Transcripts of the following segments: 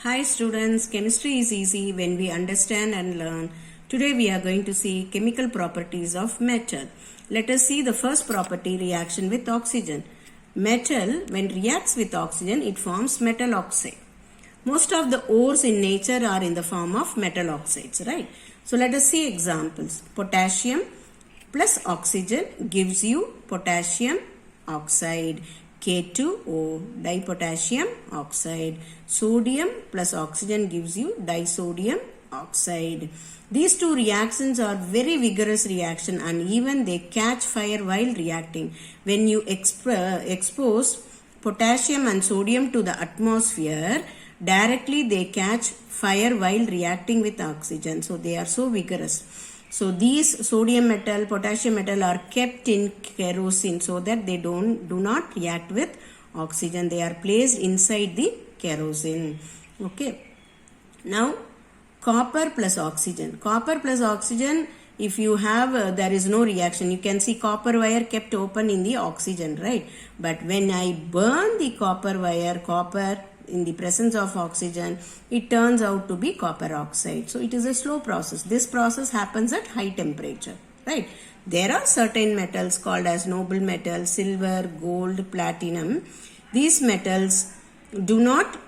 Hi students, chemistry is easy when we understand and learn. Today we are going to see chemical properties of metal. Let us see the first property, reaction with oxygen. Metal, when reacts with oxygen, it forms metal oxide. Most of the ores in nature are in the form of metal oxides, right? So let us see examples. Potassium plus oxygen gives you potassium oxide. K2O, dipotassium oxide. Sodium plus oxygen gives you disodium oxide. These two reactions are very vigorous reaction and even they catch fire while reacting. When you expose potassium and sodium to the atmosphere, directly they catch fire while reacting with oxygen. So they are so vigorous. So these sodium metal, potassium metal are kept in kerosene so that they do not react with oxygen. They are placed inside the kerosene. Okay. Now copper plus oxygen. Copper plus oxygen, if you have, there is no reaction. You can see copper wire kept open in the oxygen, right? But when I burn the copper wire, copper in the presence of oxygen, it turns out to be copper oxide. So it is a slow process. This process happens at high temperature, right? There are certain metals called as noble metals, silver, gold, platinum. These metals do not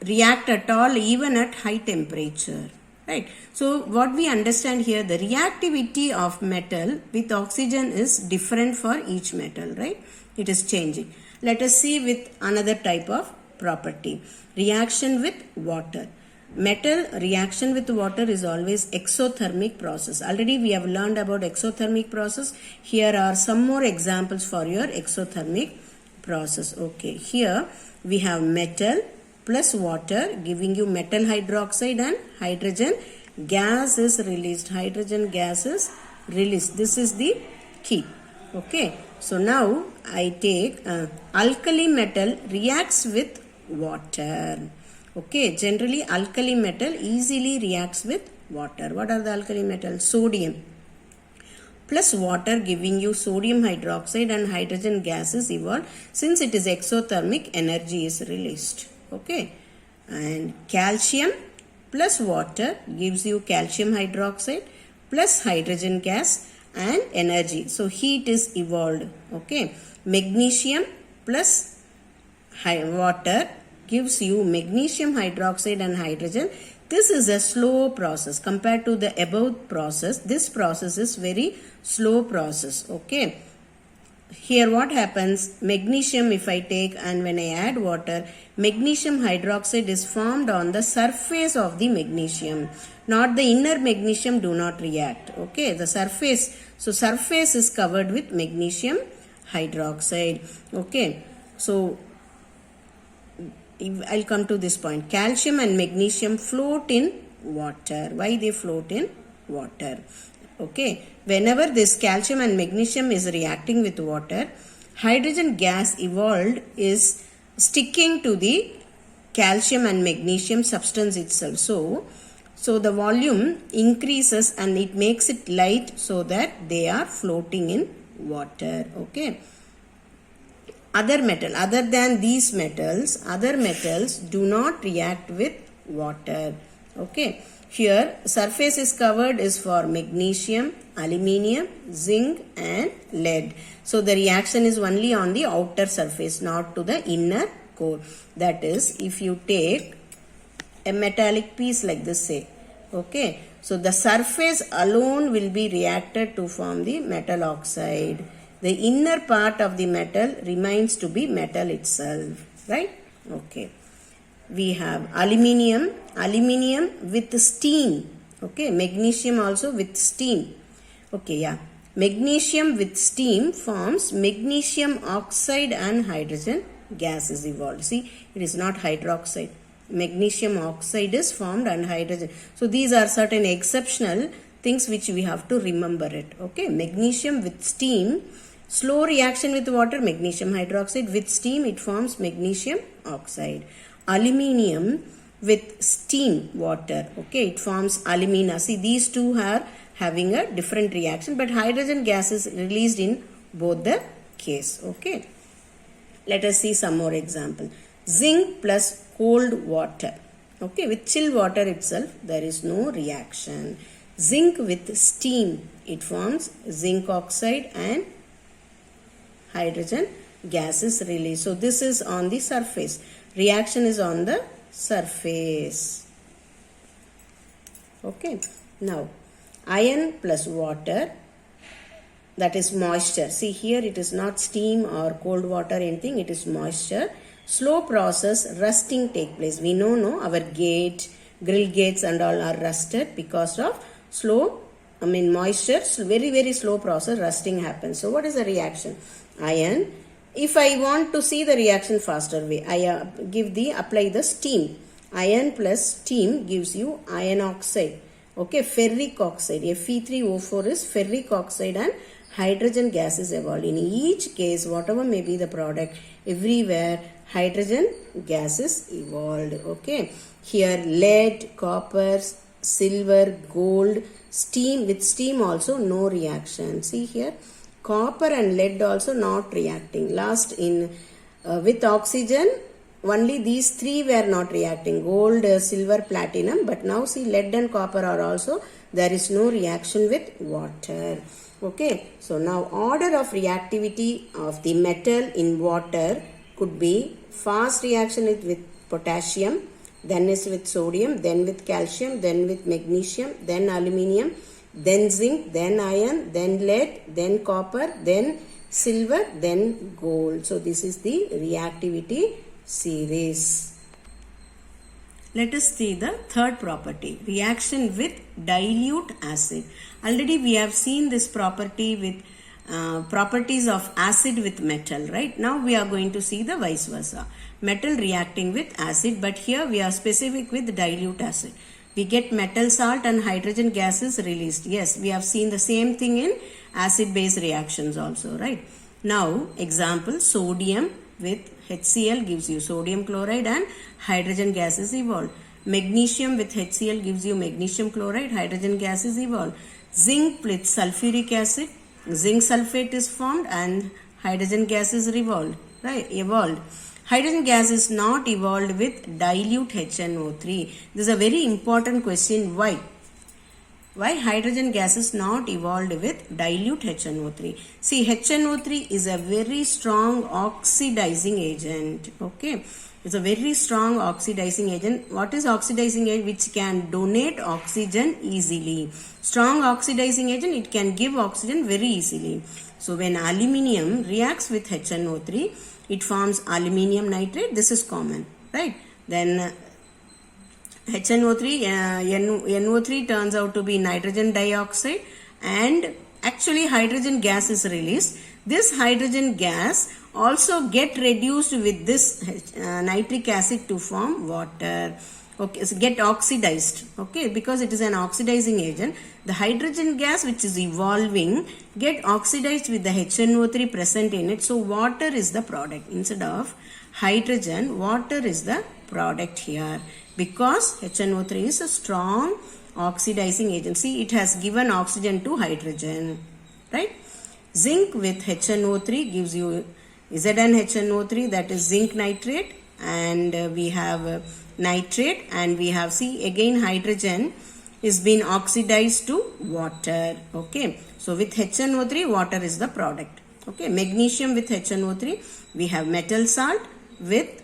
react at all even at high temperature, right? So what we understand here, the reactivity of metal with oxygen is different for each metal, right? It is changing. Let us see with another type of property. Reaction with water. Metal reaction with water is always exothermic process. Already we have learned about exothermic process. Here are some more examples for your exothermic process. Okay, here we have metal plus water giving you metal hydroxide and hydrogen gas is released. Hydrogen gas is released. This is the key. Okay, so now I take alkali metal reacts with water. Okay, generally alkali metal easily reacts with water. What are the alkali metals? Sodium plus water giving you sodium hydroxide and hydrogen gases evolved. Since it is exothermic, energy is released. Okay, and calcium plus water gives you calcium hydroxide plus hydrogen gas and energy. So heat is evolved. Okay, magnesium plus water gives you magnesium hydroxide and hydrogen. This is a slow process compared to the above process. This process is very slow process. Okay, here what happens, magnesium if I take and when I add water, magnesium hydroxide is formed on the surface of the magnesium, not the inner magnesium do not react. Okay, the surface, so surface is covered with magnesium hydroxide. Okay, so I'll come to this point. Calcium and magnesium float in water. Why they float in water? Okay, whenever this calcium and magnesium is reacting with water, hydrogen gas evolved is sticking to the calcium and magnesium substance itself. So the volume increases and it makes it light so that they are floating in water. Okay. Other metal, other than these metals, other metals do not react with water. Okay. Here surface is covered is for magnesium, aluminium, zinc and lead. So the reaction is only on the outer surface, not to the inner core. That is, if you take a metallic piece like this, say, okay, so the surface alone will be reacted to form the metal oxide. The inner part of the metal remains to be metal itself, right? Okay. We have aluminium with steam. Okay, magnesium also with steam. Okay, yeah. Magnesium with steam forms magnesium oxide and hydrogen gas is evolved. See, it is not hydroxide. Magnesium oxide is formed and hydrogen. So these are certain exceptional things which we have to remember it. Okay, magnesium with steam, slow reaction with water, magnesium hydroxide. With steam, it forms magnesium oxide. Aluminium with steam water. Okay, it forms alumina. See, these two are having a different reaction, but hydrogen gas is released in both the case. Okay, let us see some more example. Zinc plus cold water. Okay, with chill water itself, there is no reaction. Zinc with steam, it forms zinc oxide and hydrogen gas is released. So this is on the surface. Reaction is on the surface. Okay. Now, iron plus water, that is moisture. See here, it is not steam or cold water, anything. It is moisture. Slow process, rusting take place. We know, no, our grill gates and all are rusted because of moisture. Very, very slow process, rusting happens. So what is the reaction? Iron. If I want to see the reaction faster way, I apply the steam. Iron plus steam gives you iron oxide. Okay, ferric oxide. Fe3O4 is ferric oxide and hydrogen gas is evolved. In each case, whatever may be the product, everywhere hydrogen gas is evolved. Okay, here lead, copper, silver, gold, steam. With steam also no reaction. See here, copper and lead also not reacting. Last with oxygen, only these three were not reacting, gold, silver, platinum. But now see, lead and copper are also, there is no reaction with water. Okay, so now order of reactivity of the metal in water could be fast reaction with potassium, then is with sodium, then with calcium, then with magnesium, then aluminium, then zinc, then iron, then lead, then copper, then silver, then gold. So this is the reactivity series. Let us see the third property, reaction with dilute acid. Already we have seen this property with properties of acid with metal, right? Now we are going to see the vice versa. Metal reacting with acid, but here we are specific with dilute acid. We get metal salt and hydrogen gases released. Yes, we have seen the same thing in acid-base reactions also, right? Now, example, sodium with HCl gives you sodium chloride and hydrogen gas is evolved. Magnesium with HCl gives you magnesium chloride, hydrogen gas is evolved. Zinc with sulfuric acid, zinc sulfate is formed and hydrogen gas is evolved. Hydrogen gas is not evolved with dilute HNO3. This is a very important question. Why? Why hydrogen gas is not evolved with dilute HNO3? See, HNO3 is a very strong oxidizing agent. Okay, it's a very strong oxidizing agent. What is oxidizing agent? Which can donate oxygen easily. Strong oxidizing agent, it can give oxygen very easily. So when aluminium reacts with HNO3, it forms aluminium nitrate. This is common, right? Then HNO3, NO3 turns out to be nitrogen dioxide and actually hydrogen gas is released. This hydrogen gas also get reduced with this nitric acid to form water. Okay, so get oxidized. Okay, because it is an oxidizing agent. The hydrogen gas which is evolving get oxidized with the HNO3 present in it. So water is the product. Instead of hydrogen, water is the product here. Because HNO3 is a strong oxidizing agent. See, it has given oxygen to hydrogen. Right? Zinc with HNO3 gives you ZnHNO3, that is zinc nitrate, and we have nitrate, and we have, see, again hydrogen is being oxidized to water. Okay, so with HNO3, water is the product. Okay, magnesium with HNO3, we have metal salt with,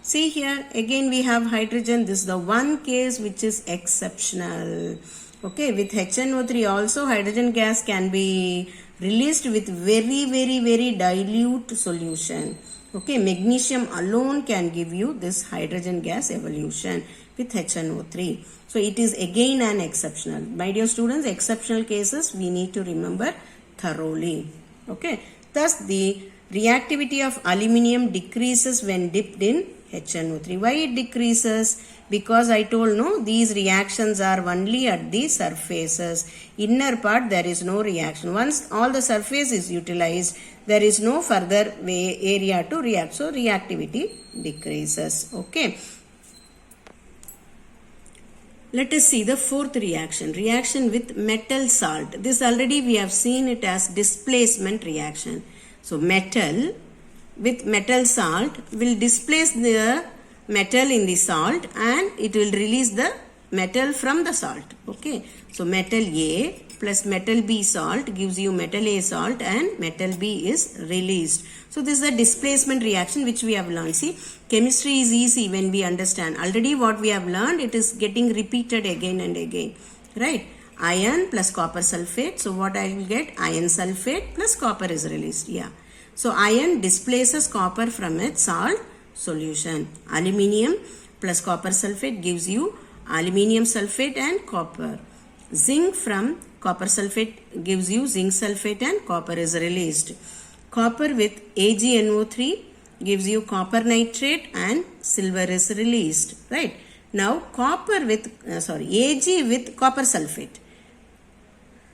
see here, again we have hydrogen. This is the one case which is exceptional. Okay, with HNO3 also hydrogen gas can be released with very dilute solution. Okay, magnesium alone can give you this hydrogen gas evolution with HNO3. So it is again an exceptional. My dear students, exceptional cases we need to remember thoroughly. Okay, thus the reactivity of aluminium decreases when dipped in HNO3. Why it decreases? Because I told no, these reactions are only at the surfaces. Inner part there is no reaction. Once all the surface is utilized, there is no further area to react. So reactivity decreases. Okay. Let us see the fourth reaction. Reaction with metal salt. This already we have seen it as displacement reaction. So metal with metal salt will displace the metal in the salt and it will release the metal from the salt. Okay, so metal A plus metal B salt gives you metal A salt and metal B is released. So this is the displacement reaction which we have learned. See, chemistry is easy when we understand. Already what we have learned, it is getting repeated again and again, right? Iron plus copper sulfate. So what I will get? Iron sulfate plus copper is released. Yeah. So iron displaces copper from its salt solution. Aluminium plus copper sulfate gives you aluminium sulfate and copper. Zinc from copper sulfate gives you zinc sulfate and copper is released. Copper with AgNO3 gives you copper nitrate and silver is released. Right. Now copper with Ag with copper sulfate.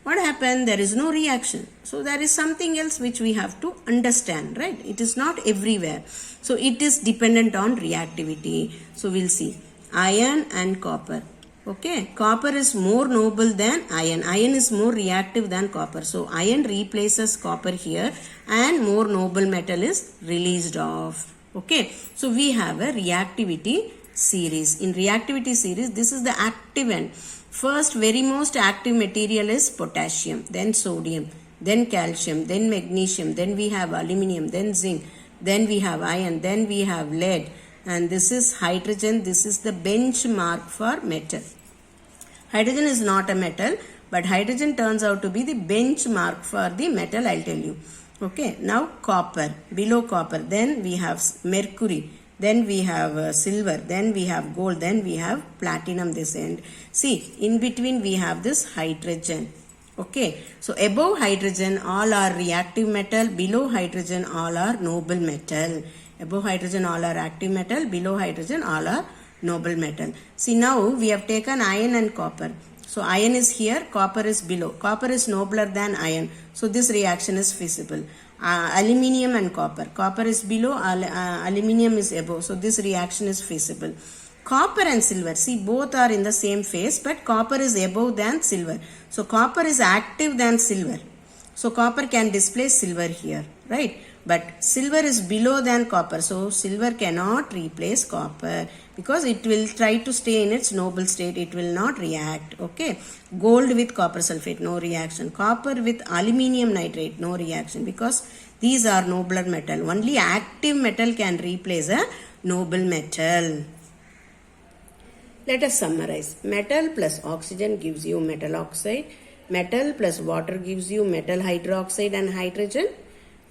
What happened? There is no reaction. So there is something else which we have to understand, right? It is not everywhere. So it is dependent on reactivity. So we'll see. Iron and copper. Okay. Copper is more noble than iron. Iron is more reactive than copper. So iron replaces copper here and more noble metal is released off. Okay. So we have a reactivity series. In reactivity series, this is the active end. First, very most active material is potassium, then sodium, then calcium, then magnesium, then we have aluminium, then zinc, then we have iron, then we have lead, and this is hydrogen. This is the benchmark for metal. Hydrogen is not a metal, but hydrogen turns out to be the benchmark for the metal, I'll tell you. Okay, now copper, below copper, then we have mercury. Then we have silver, then we have gold, then we have platinum this end. See, in between we have this hydrogen. Okay, so above hydrogen all are reactive metal, below hydrogen all are noble metal. Above hydrogen all are active metal, below hydrogen all are noble metal. See, now we have taken iron and copper. So iron is here, copper is below. Copper is nobler than iron. So this reaction is feasible. Aluminium and copper. Copper is below, aluminium is above. So this reaction is feasible. Copper and silver. See, both are in the same phase, but copper is above than silver. So copper is active than silver. So copper can displace silver here, right? But silver is below than copper. So silver cannot replace copper because it will try to stay in its noble state. It will not react. Okay. Gold with copper sulfate, no reaction. Copper with aluminium nitrate, no reaction because these are nobler metal. Only active metal can replace a noble metal. Let us summarize. Metal plus oxygen gives you metal oxide. Metal plus water gives you metal hydroxide and hydrogen.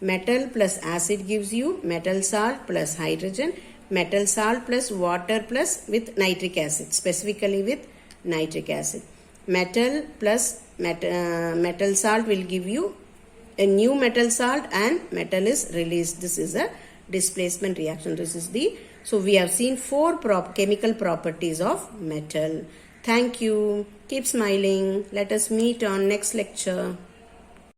Metal plus acid gives you metal salt plus hydrogen. Metal salt plus water plus with nitric acid, specifically with nitric acid. Metal plus metal salt will give you a new metal salt and metal is released. This is a displacement reaction. So we have seen 4 chemical properties of metal. Thank you. Keep smiling. Let us meet on next lecture.